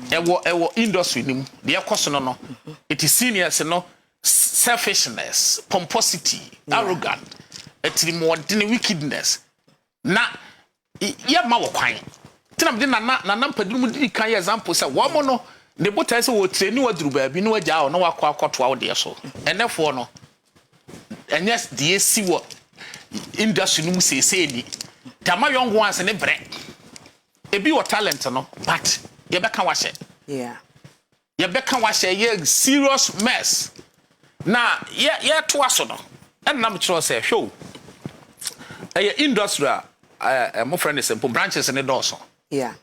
ewo industry nim de ekoso no it is seniors no selfishness, pomposity, arrogant, etrimodine wickedness. Na ye ma wo kwan. Tinam de nana mpadum di kan example say wo mo no ne botai say wo treni waduru ba bi no wagya wo na wakọ akoto wo de so. Enefo no enyes de esi wo industry num sese ni. Tama young ones ne bre. Ebi wo talent no but ye beka wa hye. Yeah. Ye beka wa hye ye serious mess. Na ye to aso no. En na me kiro say show. Industry my friend is simple branches in the doors. Yeah.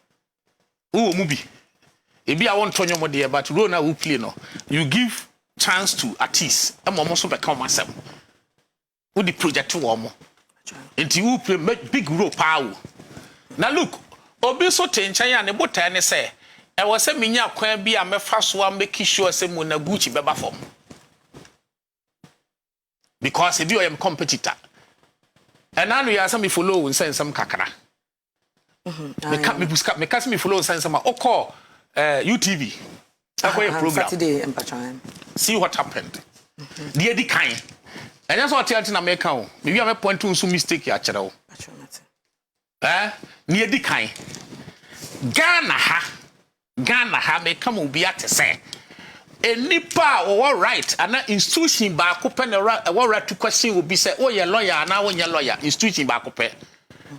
Who movie? Ebi I want to know there, but Rona who play no. You give chance to artists. I'm almost become myself. Who the project to warm. And you play big role power. Now look, obi so tencha ya ne bota ne say. I was say minya kwan bi a me fa so am make sure say mo na Gucci beba form. Because if you are a competitor. And now you are some follow and send some kakara. Me cast me follow and send some call UTV. Program. Saturday and Pacham. See what happened. The Eddie kind. And that's what I tell you in America. Maybe I may point to some mistake here, Charo. Near the kind. Ghana ha may come and be at the say. A nipa or right and that institution back open a right to question will be said, oh, you're lawyer, and now when you're lawyer, institution back open.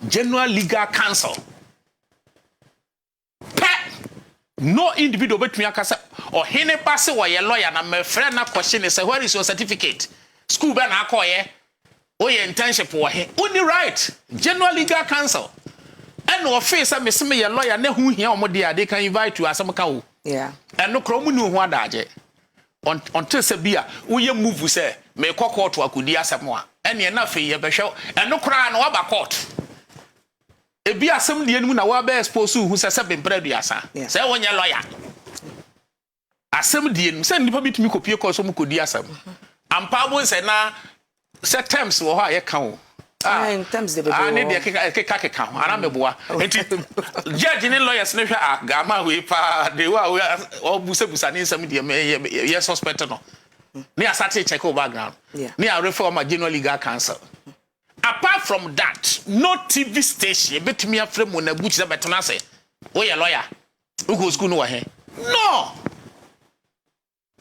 General Legal Council. No individual bet me or Oheneba say or your lawyer, and my friend na question is where is your certificate? School ban akoye. Oh, your internship for him. Only right. General Legal Council. And no face I me your lawyer, ne who here or they can invite you as some cow. Yeah. And no cromu no one daje. Until Sabia, we move say, may court to Akudia Samoa. And enough ye be show, and no cry no about court. A be some the enemy na be exposed who says seven bread yasa. Say when your lawyer. Assembly and send the me copy cause some could diasam. And Pablo say na set terms or how you count. In terms of I need a kaka count. And I'm a boy. Judge in lawyers never gamma we pa they were all Busabusani some yes suspected no. Near Saturday check over background. Near reform a general legal council. Apart from that, no TV station bet me a frame when a butcher better say, oh, your lawyer who goes school no here. No.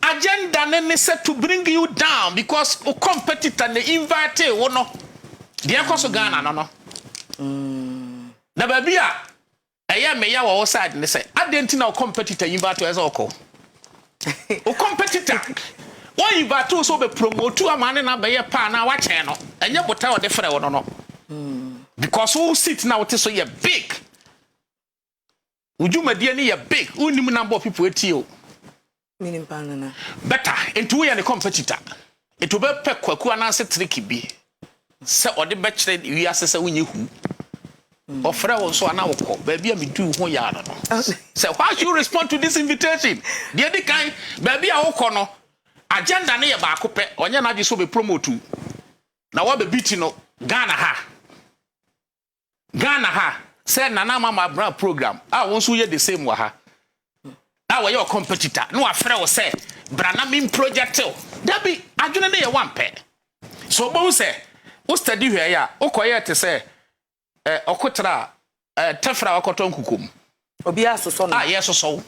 Agenda nene set to bring you down because a competitor they invite you no. Dear Coso Ghana no. Na babia eya me ya wo side ne say adenti na competitor invite as oko. O competitor why invite so be promote amane na be ye pa na wa chen no. Enye bota o de frɛ wo no. Because who sit now so you big. Ujuma dia ni you big. Unim number of people eti o. Meaning panana. Better into we and competitor. It will be pe kwaku anase tricky bi. Se ode be kire wi asese wonye hu. Ofra won so ana wokọ baby am do ho ya no. Say how should you respond to this invitation? The other kind baby a wokọ no agenda na ye ba akopẹ onye na agi so be promote. Na wa be beat no Ghana ha say Nana Ama McBrown program. Ah won so ye the same wa ha. Ah we your competitor. No afra wo say brana min project o. That be adwene na ye wan pe. So bo say o study here ya o koye te say okotra tafra wakoto nkukum. Obi asoso no. Ah yes so.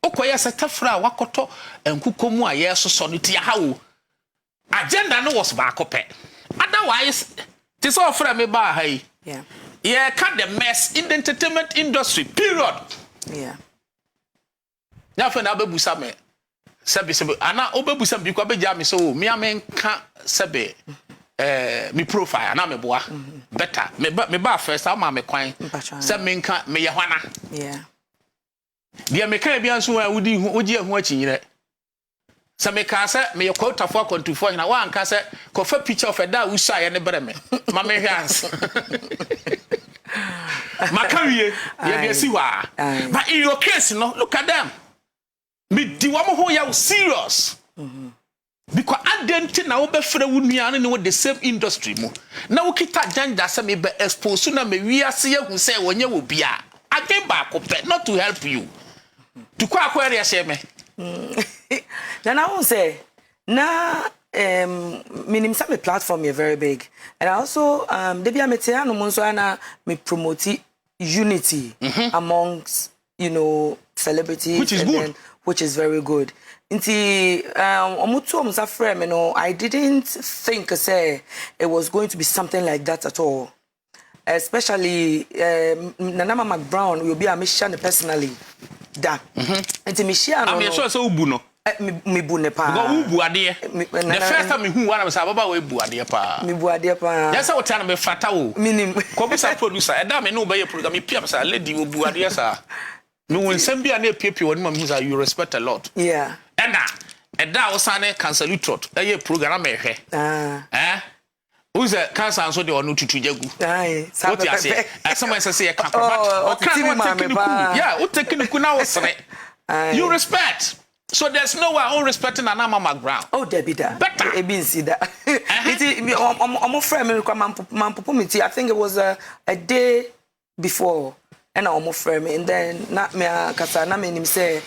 O koye say tafra wakoto nkukum a yes so no ti ha wo. Agenda no was back up. Otherwise, this all from me ba hai. Yeah. Yeah, cut the mess in the entertainment industry. Period. Yeah. Now for na bebusa me. Sebe ana obebusa bi kwa beja me so me amenka sebe me profile na me boa. Better. Me ba first am me kwan. Se me nka me ye hwana. Yeah. Dia me kan bia so wudi ogi ehu achinyire. Se me ka se me ye quota for control na wa nka se ko fa picture of da usa ye ne bere me. Ma me hands. Makawie ye be si wa. But in your case no look at them. Me di wa mo ho ya serious. Because identity na obefre wunua ne the same industry mu. Na ukita janja se me be expose na me wiase ye hu se wonye wo bia. Again back up not to help you. to kwa area share me then I won't say na minim say my platform is very big, and I also debi ametia no monso ana me promote unity amongst celebrities, which is good, which is very good. Nti omutu omusa frame I didn't think say it was going to be something like that at all, especially Nana Ama McBrown will be a mission personally da nti me share no I'm sure so ubu no me bu ne pa go ubu ade the first time me hu one am say baba we bu ade pa me bu ade pa yes what time me fata wo minim ko bi sa producer e da me no be your program me pia say lady wo bu ade sa me won sem bia na piepie won ma say you respect a lot yeah and e da wo sane cancel trot e program me hwe who's a cancer and so they are no tutu jagu what you say someone say you can't yeah what technical now you respect. So there's no one who respecting Nana Ama McBrown. Oh, Debbie, that. Better. I been see that. I'm friend me I think it was a day before, and I'm friend me, and then not me kasa na me say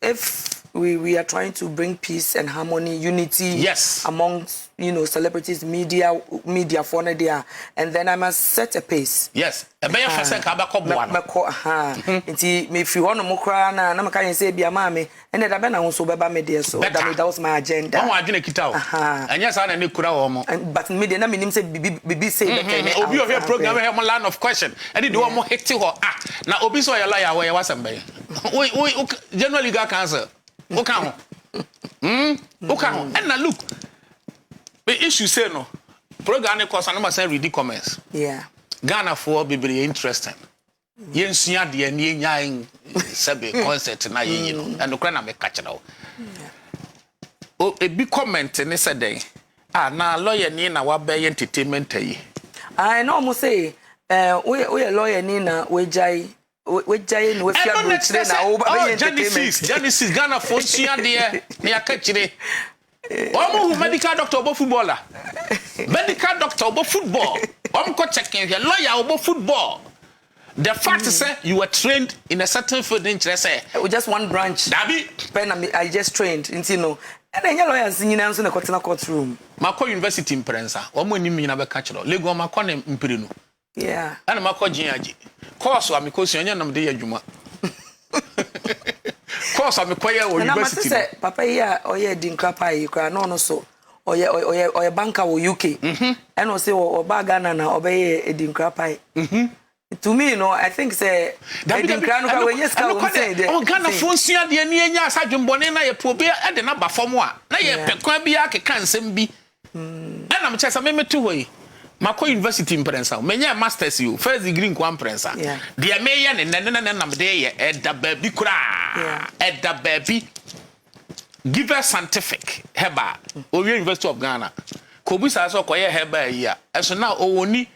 if we are trying to bring peace and harmony, unity, yes, amongst celebrities, media for there, and then I must set a pace. Yes, a better person can back up one. If you want to mokra na can say be a mommy, and then I been also baba me there, so that was my agenda. Oh, I didn't get out. And yes, I didn't kura but me then I mean say bibi say that obi of your program have a line of question. And they do more hit her. Now obi so your lawyer where was somebody. We generally got cancer. Okay. Okay. And now look. The issue say no. Program course and say read the comments. Yeah. Ghana for be very interesting. Yen sua de ani nyan sabe concert na yen and okra na me catch now. Oh, a big comment and say dey. Na lawyer ni na wa be entertainment yi. I know mo say we lawyer ni na we jai no we fia bro today na o ba entertainment. Genesis Ghana for sua de na akachire. Omo medical doctor obo footballer. Medical doctor obo football. Omo checking here lawyer obo football. The fact is you were trained in a certain field interest just one branch. Dabi I just trained and then lawyers in the courtroom. Mako University in Prensa. Omo ni mi na be catch law. Lego mako na mpirinu. Yeah. Ana mako jiaji. Course wa mikosi onye nam de adwuma. Course am koye o university. Na say papa here oye dinkrapa yi kra no so oye banker wo UK. And o say o ba Ghana na obeye dinkrapa yi. To me I think say dinkra no ka we yes ka o say there. O Ghana fo sua de ani anya asadwembone na ye probe e de na ba fom a na ye pekwan bi akeka nsem bi. Na me chesa me metu hoyi. Mako University in Prensa. Menya masters you first degree in Kwan Prensa. The mayor and nam dey at the baby kura. At the baby. Give us scientific heba. Oyo University of Ghana. Kobusa so koye heba here. And so now owoni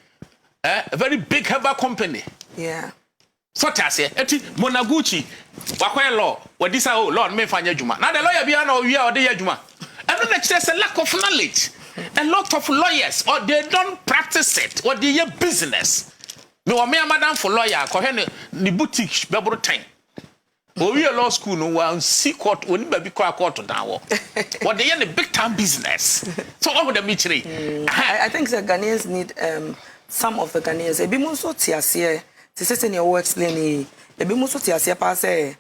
a very big heba company. Yeah. So tase eti Monaguchi wakoye law. What this law me fanya juma. Now the lawyer bia na owie o dey juma. And then there's a lack of knowledge. A lot of lawyers, or they don't practice it, or they have business. Me wa me madam for lawyer, ko he ni boutique bebro time. O we law school no one see court, oni baby court down wo. What they have a big time business. So what would the meeting? I think the Ghanaians need some of the Ghanaians. Ebi mo so tiasie, te se ne o explain ebi mo so tiasie pa say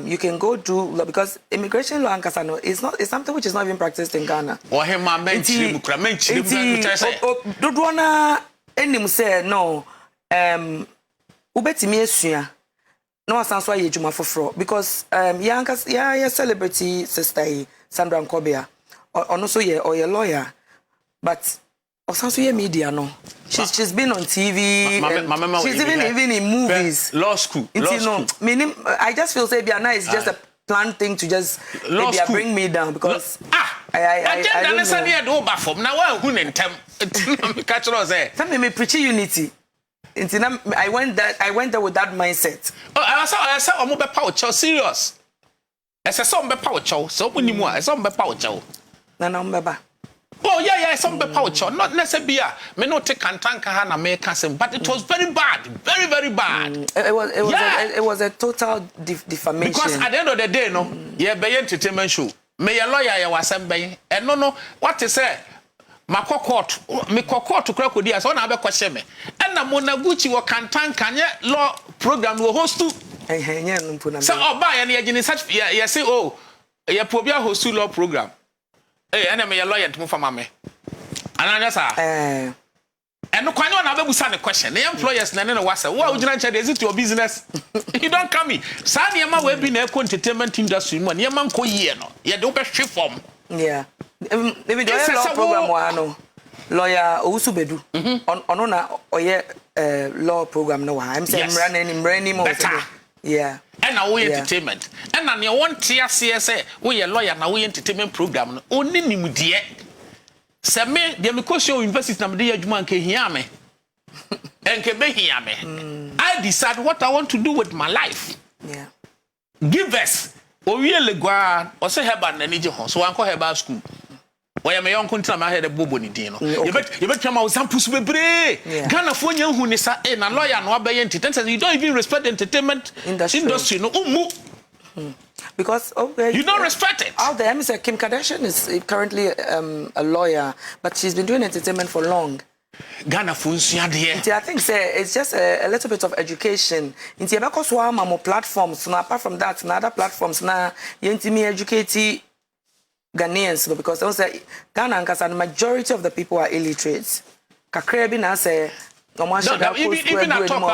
you can go do because immigration law and it's something which is not even practiced in Ghana. Or him menchiri mukra menchiri do na enim say no ubetimi esua no asanso aye djuma foforo because ya celebrity sister Sandra Nkobia ono so ye or your lawyer but asanso ye media no she's been on TV she's even in movies law school meaning I just feel say Biana is just a planned thing to just maybe bring me down because I don't know. Now why who nentem catch us say me preach unity. I went there with that mindset. Oh, I saw omo be power chow serious. I said some be power chow so many more. I saw be power chow. Nana Mbaba. Oh yeah, some be pouch. Not necessarily. Me no take kantanka ha na me kasem, but it was very bad, very very bad. It was a total defamation. Because at the end of the day, no, yeah, be entertainment show. Me a lawyer ya wasem be. And no, what is say? Ma court, me court to crack with so na be question me. And na Monaguchi wo kantanka nye law program wo host to. So oba ya na ye such ya say oh, ya probia host law program. Hey, and I'm a lawyer to move from me. And I just and no question on a question. The employers and then was what would you answer? Is it your business? You don't come me. Sani ama we be na entertainment industry man. Ye man ko ye no. Ye do be shift form. Yeah. Maybe the law program wa no. Lawyer Ousubedu. Ono na oye law program no wa. I'm saying running mo. Yeah. And now we entertainment. And now you want to say we a lawyer now we entertainment program. Only ni mudie. Se me de me question university na me de adwuma nke hia me. Enke be hia me. I decide what I want to do with my life. Yeah. Give us. O wie legwa o se heba na nije ho. So anko heba school. Oya me yon kuntina ma head bobo ni din no. You bet twama examples bebre. Ghana fo nya hu ni sa na lawyer no abaye entertainment. You don't even respect the entertainment industry no umu. Because you don't respect it. Out there, Mr. Kim Kardashian is currently a lawyer, but she's been doing entertainment for long. Ghana fo nsia de. I think it's just a little bit of education. Inti ebeko so ama mo platforms no apart from that, na other platforms na yentimi educate Ghanaians, because also Ghana and the majority of the people are illiterate. Kakrebi na say even I talk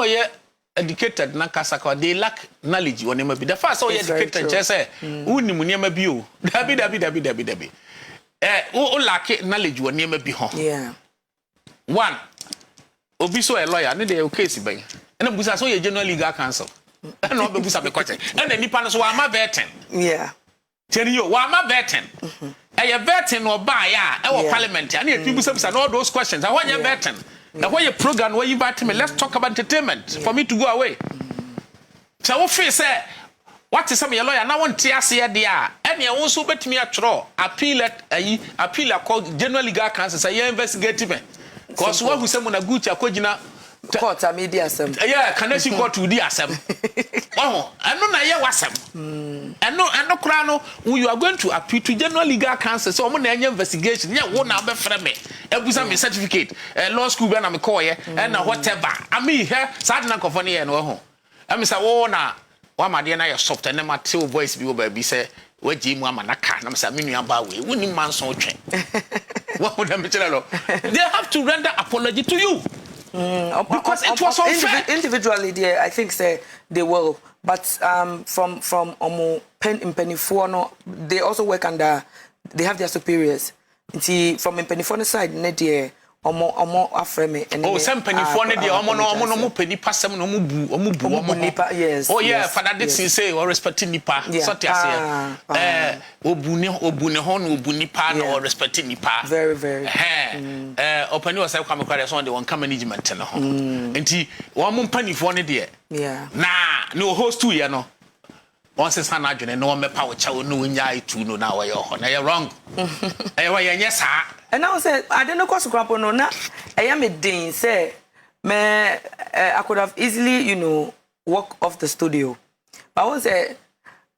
ye educated na kasaka they lack knowledge when be the first educated just say uni muniema bi o dabi o lack knowledge when be ho. Yeah. One obi so a lawyer ne dey case ben and busa so ye general legal counsel and no be busa be question and the nipa no so am vetting. Yeah. Tell you, why am I betting? A betting or buy parliament. I need people say all those questions. I want you betting. Now, why your program where you invite me? Let's talk about entertainment for me to go away. So, what face say? What is some your lawyer? Now, want to see there. And you also bet me a throw. Appeal called general legal counsel. Say, investigate me. Because what who say when a good ya court a media assembly. Yeah, can you go to the assembly? Oh, I know na ye wasem. And no crano, you are going to appeal to general legal counsel. So I'm going to investigation. Yeah, one now be frame me. Ebusa me certificate. Law school be na me call ye. And whatever. I mean here, sad na kofani ye no ho. I mean say wo na wa ma de na your soft and ma tell voice bi oba bi say we ji mu amanaka. Na me say me nua ba we. Woni man so twen. What would them tell? They have to render apology to you. Because it was unfair. Individually, I think they will, but from Penny they also work under. They have their superiors. From Penny side, omo afreme. Oh, some Penny omo penny passem no bu. Yes. Oh yeah, Father Dixon say or respecting nipa. So te ase. Obune ho no obu nipa no respecting nipa. Very very. Opani was say come kware so on the one management no ho. Enti omo panifo ne de. Yeah. Na no host to ye no. Once is an adwene no me pa wo cha wo no nya itu no na wo ye ho. Na ye wrong. Wa ye nya sa. And now say I don't know cause crampo no na I am a din say me I could have easily walk off the studio. But I was say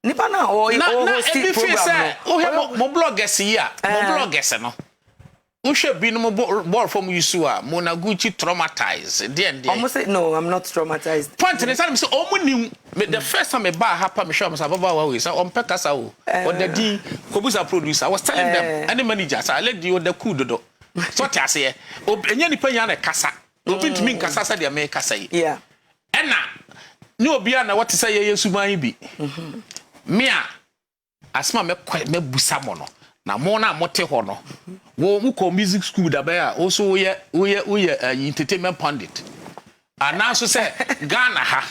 nipa na or host program no. Mo bloggers here, mo bloggers no. Who should be no more from Yusua, Monaguchi traumatized. Almost say no, I'm not traumatized. Point in the time, so the first time I buy happened, Michelle was above our ways. On Pekasa or the D Kobusa producer. I was telling them, any managers, I let you the kudo. So I say, oh, any penny casa. Open to me, Casa, they make say. Yeah. And now, no beyond what to say, yes, you be. Mia, as my quite me busamono. Na mona mote hono wo muko music school da ba also we entertainment pundit and now so say Ghana ha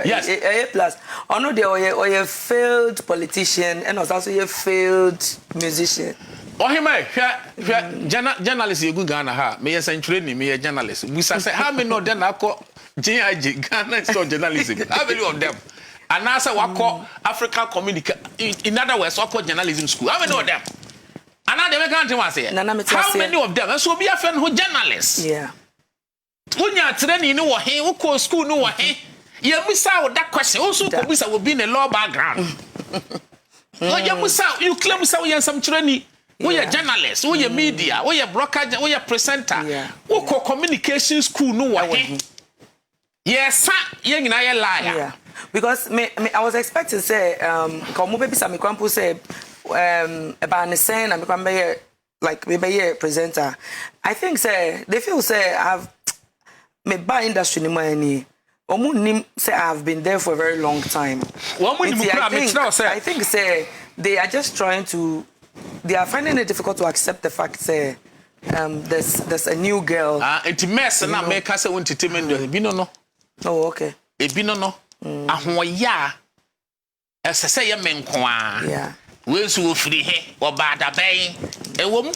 yes a plus ono de oye failed politician and also a failed musician. Oheneba journalist you Ghana ha me yes training me journalist we say how me know then I call GIG Ghana so journalism how many of them And now say wako African communication. In other words, wako journalism school. How many of them? And now they make an say. How many of them? So be a friend who journalists. Yeah. When you are training, you know what? Hey, who call school? No what? Hey, you miss out that question. Also, Kobisa will be in a law background. You miss out. You claim you are some training. We are journalists. We are media. We are broadcaster. We are presenter. We call communication school. No what? Yes, sir. You are a liar. Yeah. Because I was expecting say come maybe some Kwampu say about the saying and become like maybe a presenter. I think say they feel say I've me by industry ni money. Omu say I've been there for a very long time. I think say they are just trying to. They are finding it difficult to accept the fact say there's a new girl. It's mess na make us entertainment. Ebi no. Oh okay. Ebi no. Ahoya. Ese say ye menko a. Yeah. We so free he obada ben. Ewom.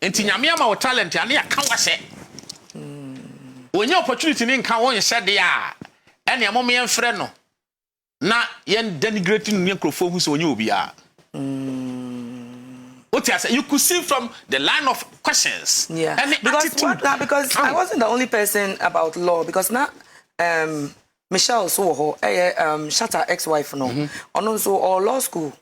Enti nyame ama wo talent ane aka wase. When your opportunity in can one said they are any among me and friend no. Na yen denigrating microphone who's on you be what I say you could see from the line of questions. Yeah. And because I wasn't the only person about law because now Michelle so Shatta ex-wife no. And also or law school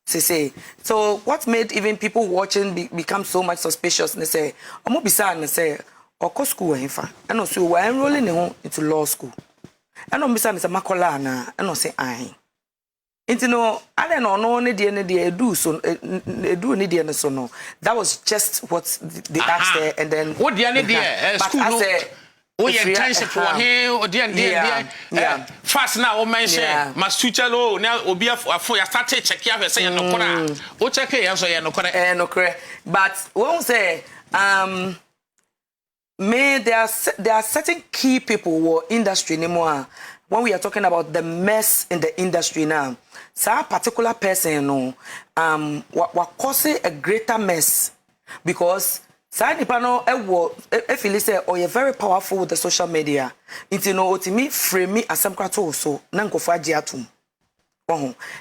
to say. So what made even people watching become so much suspicious and they say omo bisa and say or school and also we're enrolling into law school. And on Mr. Makola and not say I. Into no, I don't know any do so do need so no. That was just what they asked there and then what the idea school no oh yeah intention for him or the fast now o mention must future law now obi for you start check here say no kora o check here so no kora no correct but won't say there are certain key people who are industry anymore. When we are talking about the mess in the industry now, so a particular person what causes a greater mess because side pano if you say oh you're very powerful with the social media. Into no ultimate frame me as some crato so nanko for atum.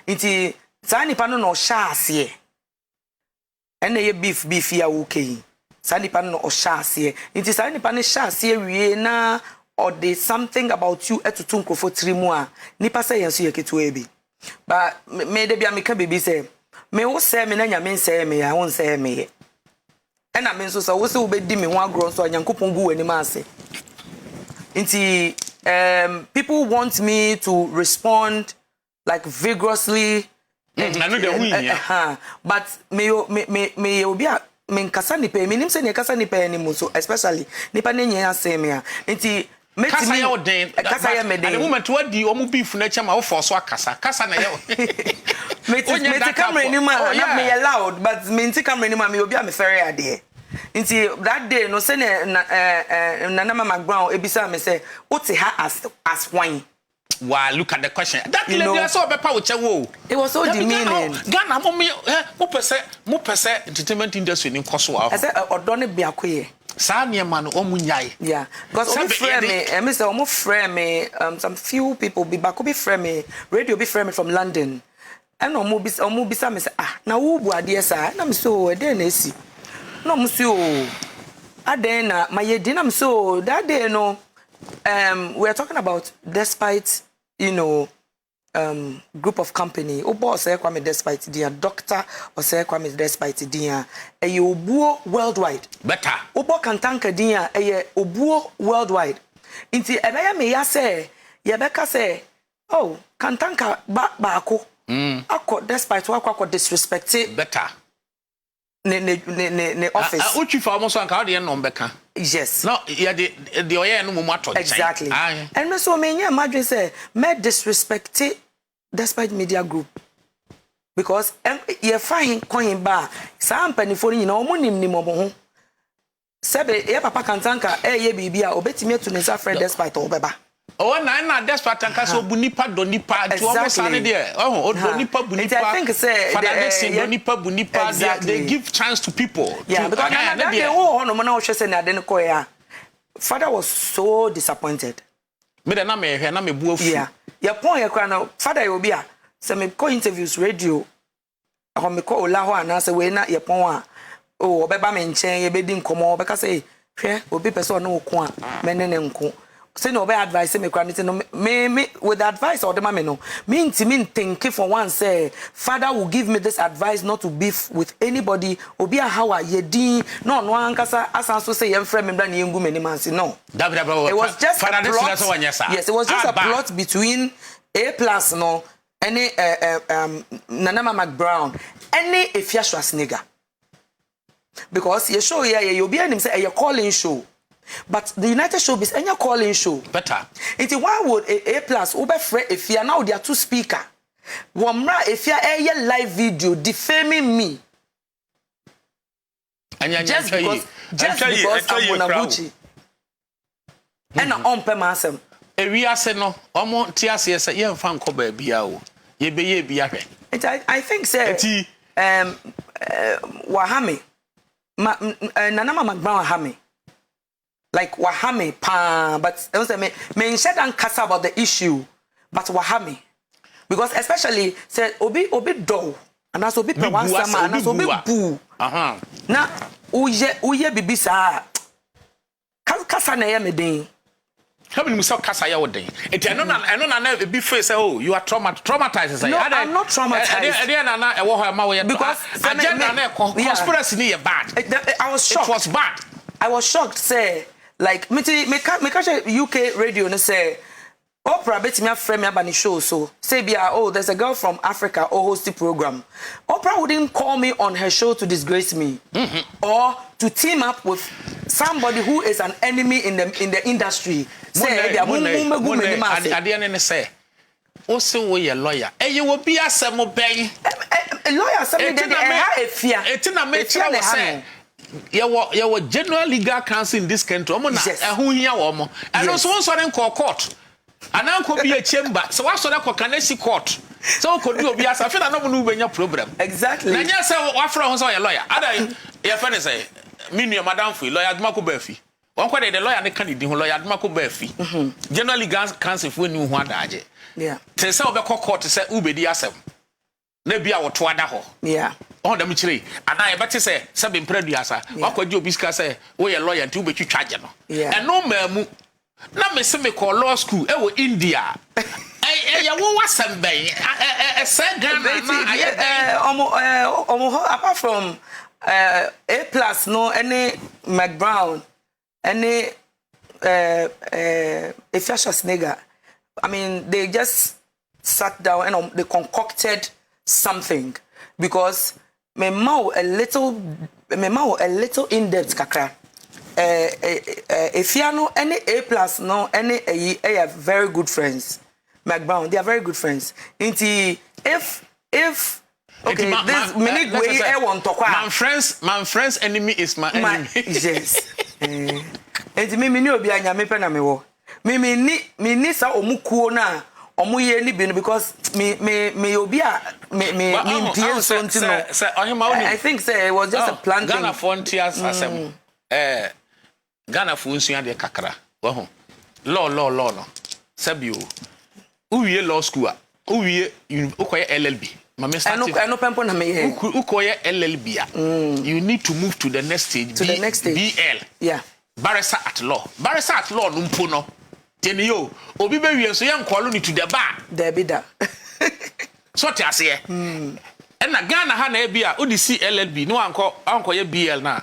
Into side pano no shasi and ye beef ya okay. Sani pan no oshase nti sani pan shase wie na or there's something about you etutu nkofo trimu a nipa say yenso yeketu ebi but me de bia me ka bibi say me wo say me na nyame say me ya won say me ye and I mean so wo say wo be di me ho agro so anyankopon gu wani ma ase nti people want me to respond like vigorously but me obi a men kasa nipa menim se ne kasa nipa animu so especially nipa ne nya asem ya nti kasa ya oden kasa ya meden the moment what di omu beef na chama wo force akasa kasa na ya me camera ni ma na me loud but me nti camera ni ma me obi a me ferry ade nti that day no se ne Nana Ama McBrown ebisa me say what ha as wine. Wow, look at the question. That lady I saw Bepa with wo. It was so demeaning. Ghana mo pese entertainment industry ni koso wa. I said odone biako ye. Sa niema no omunyai. Yeah. Because omo friend me, Mr. Omo friend me, some few people be back be friend me, radio be friend me from London. And omo bisa me say na wo bu ade sa na me so e dey na esi. No mo so aden na my dey na me so that day no we are talking about despite group of company obo say kwame despite dia doctor or say kwame despite dia eye obuo worldwide better obo kantanka dia eye obuo worldwide inti ebaya me ya say ye beka say oh kantanka baako akọ despite akọ disrespect better ne office uchi fa almost anka how dey no beka. Yes. No, yeah, the oye no mumato. Exactly. And me so me imagine say me disrespect despite media group because you find coin ba some penifo ni na omo nim omo ho sebe ye papa kantanka ye bibia obetimi to nisa friend despite obeba oh na despite kanka so bu nipa do nipa to almost ane there oh do nipa bu nipa I think say do nipa bu nipa they give chance to people. Yeah, because that day no na hwe say na ade no ko ya father was so disappointed Me de na me hwe na me bu afu. Yeah. Your point you kra father you be a say me call interviews radio. I me call ola ho ana say we na your point a oh obeba me nchen ye bedi nkomo obeka say hwe obi person no ko a me ne nko. Say no be advice me kra no me with advice or the me no me ntimi think for one say father will give me this advice not to beef with anybody obi a how ye din no ankasa asan so say ye frame me bra na yengu mani man say no it was just a plot. Yes, it was just a plot between A+ no any Nana Ama McBrown any Efia Schwarzenegger because you show here you be him say a calling show. But the United Showbiz any calling show better. It why would A+ over fret if you are now there two speaker. Wamra if you are live video defaming me. Just because I'm on Gucci. And on pemasem. E wi ase no omo ti ase say ye mfa nko ba bia o. Ye be ye bia hwe. I think say Wahame Nana Ama McBrown Wahame. Like Wahame pa but I say me shed and cast about the issue but Wahame because especially said obi do and as obi pe one sama and as obi boo na uye bibi sa kasa na ye me den how many musau kasa ya wodin enti eno na be face say oh you are traumatized say no, I'm not traumatized na e wo ho ma wo because agenda na conspiracy ni bad. I was shocked. It was bad. I was shocked say like me catch UK radio and say Oprah bet me a frame me about the show so say be oh there's a girl from Africa or host the program. Oprah wouldn't call me on her show to disgrace me or to team up with somebody who is an enemy in the industry. Say be a say also we a lawyer. E you will be a samo ben. A lawyer something that e fear. Etina me try say your general legal counsel in this country. Omo na ehun hia wo mo. And also one so court. Ananko be a chamber. So what so that Kanesi court. So could do be as I feel no no benya problem. Exactly. Na nya say wafra ho so your lawyer. Ada your friend say me nua madam fu lawyer aduma ko ba fi. Won kwa the lawyer ne kan di ho lawyer aduma ko ba fi. General legal counsel fu ni hu adaje. Yeah. Say say obekọ court say ubedi asem. Na bia wo to ada ho. Yeah. On the michiri and I bet say seven preduasa wakwaji obiska say wo ye lawyer nti ubetwitwa age no and no mamu na me se me call law school e wo India ya wo wasam ben say Ghana na apart from A+ no any McBrown any Efia Schwarzenegger I mean they just sat down and they concocted something because me mau a little in-depth kakra Efia no any A+ no any are very good friends McBrown they are very good friends inti if okay this minute way I want to my friend's enemy is my enemy yes inti me ni obi anya me pe na me wo me ni sa omukuo na omuye ni bi because me obi a me so ntino I think say it was just a plan Ghana frontiers asem Ghana fu nsuya de kakra wo ho law no sabio uwie law school a uwie ukoye LLB mama start I no pempo na me here ukoye LLB you need to move to the next stage BL yeah barrister at law no mpo no teni yo obi be wie so ye nkolo ni to the bar there be that so te ase e na Ghana ha na e bia odi si LLB no anko ye BL na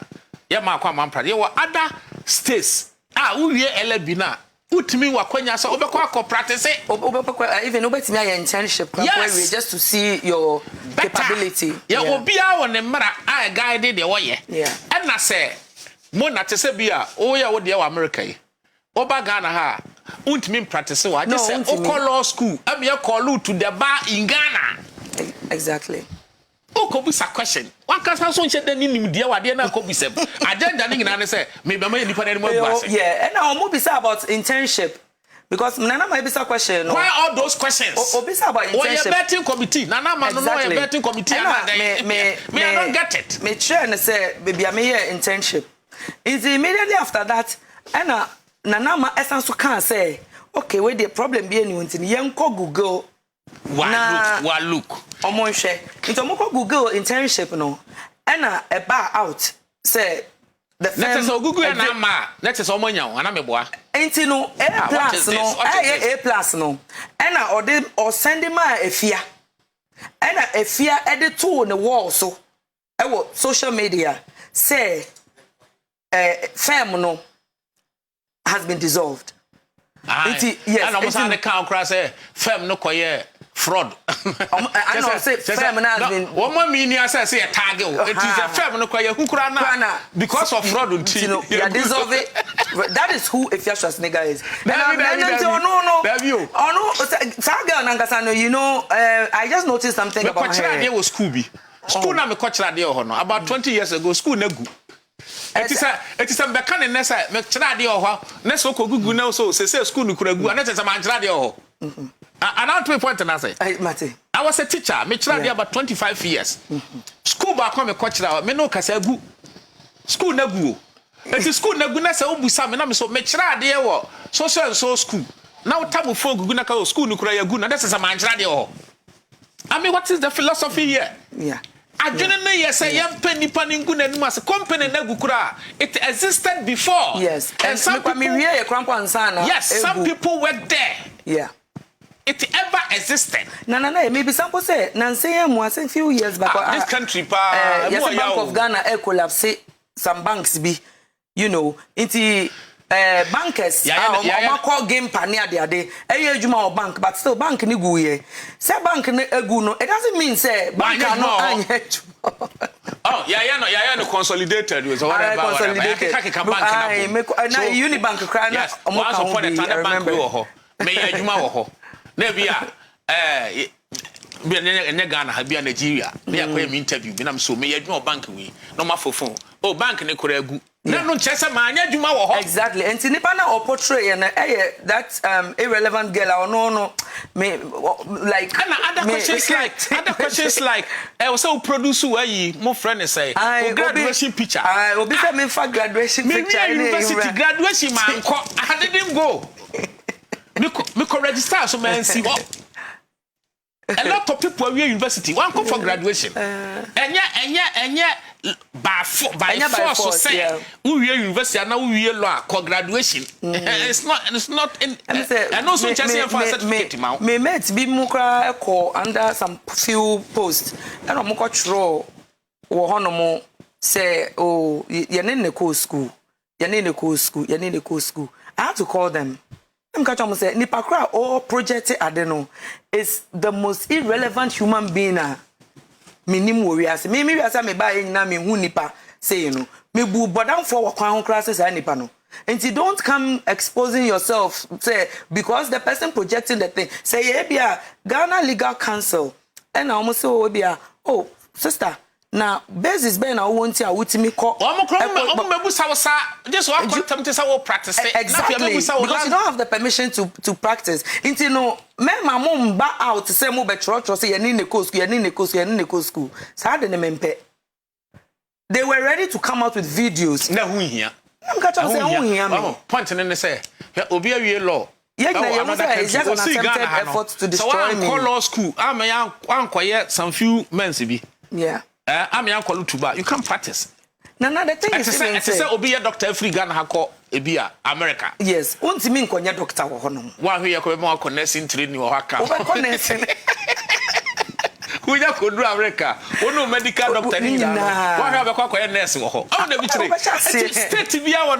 ye ma kwa mampra ye wo other states uwie LLB na utimi wakwanya so obekwa practice even obetimi aye internship we just to see your capability yeah obi a won ne mara a guide de wo ye and na say mo na te se bia o ye wo de wa America yi oba Ghana ha untimi practice wa just say o call law school am ye call to the bar in Ghana exactly o ko bi sa question one can so nche de nim de wa de na ko bi se agenda ni na say me be ma nipa na mo abuase yeah and now mo bi say about internship because Nana might be some question why all those questions be say about internship or betting committee Nana Ma no betting committee me I don't get it me try and say baby am here internship is immediately after that and Nana Ma essence can say okay, where the problem be any until yanko Google. Wa look. Omo hwe. Into mo Google internship no. Ena a bar out say the firm. Let us Google na ma. Let us omo nya ana meboa. Enti no A plus no. A plus no. Ena or send ma efia. Ena efia edit to the wall so. Ewo social media say firm no has been dissolved. Yes, and almost the count crash firm no koye fraud. I know say firm has been one more meaning I say a target. It is a firm no koye who because of fraud until you know you dissolve it. That is who if your nigga is. No. You know, I just noticed something about her. There was school na me kochira there ho no about 20 years ago school na gu. It is a mechanic nessa me chira there ho na so ko gugu na so say school no kura gu and it is a man chira there ho. And out to point na say I was a teacher me chira there about 25 years. School ba come me kochira me no kasa gu. School na gu. It is school na gu na say obusa me na me so me chira there wo social and so school. Now table phone gugu na ka school no kura ya gu na that is a man chira there ho. I mean, what is the philosophy here? Yeah. I don't know. Yes, I am penny panning good and mass company negukura. It existed before. Yes, and some people. Yes, some people were there. Yeah. It ever existed. No, maybe some people say, Nancy, I few years back. This country, yes, the Bank of Ghana, collapse. Some banks be, you know, into. Bankers, call game pania the day. Juma bank, but still bank ni guye. Say bank ni no. It doesn't mean say bank no. Oh, no consolidated with whatever. Consolidated. Now Unibank cry na. Once upon a time bank we ho. Me Juma ho. Na bia be ne Ghana ha bia Nigeria. Me akoya interview bi na so me Juma bank we. No ma phone. Oh bank ni kora gu. No chese manya djuma wo ho exactly enti nipa na portray na that irrelevant girl or no me like other questions like also produce where mo friend say graduation picture obi say me for graduation picture university graduation man I didn't go me ko register so man see what a lot of people are university one come for graduation enya by force say we university and now we law for graduation it's not in and also just for certificate me met be mukra call under some few posts and I'm go throw wo hono say oh you need to go school I had to call them. I'm catch on say nipa kra or project adeno is the most irrelevant human being minim warriors me we asa me buy na me hu nipa say you know me bu bodam for wakwan ho classes nipa no and you don't come exposing yourself say because the person projecting the thing say yeah bia Ghana Legal Council and almost so bia oh sister now basis be na won ti a wutimi ko mebusa just what contempt say we practice exactly because you don't have the permission to practice until no me mama ba out say mo be church say ye ni neko school sa de ne mempe they were ready to come out with videos na hu hia am ka say hu hia me point ne say obi awie law yeah it's just an attempted effort to destroy me so law school am ya ankoye some few months bi yeah I'm young Kolutuba. You can't practice. No, the thing is, say, "Obi a doctor free Ghana hako ebia America." Yes, won't mean konya doctor wo hono. One who you more connecting training or haka. Over connecting. Who you could do America? No medical doctor. One have a nurse wo ho. Oh, the bitch. State be our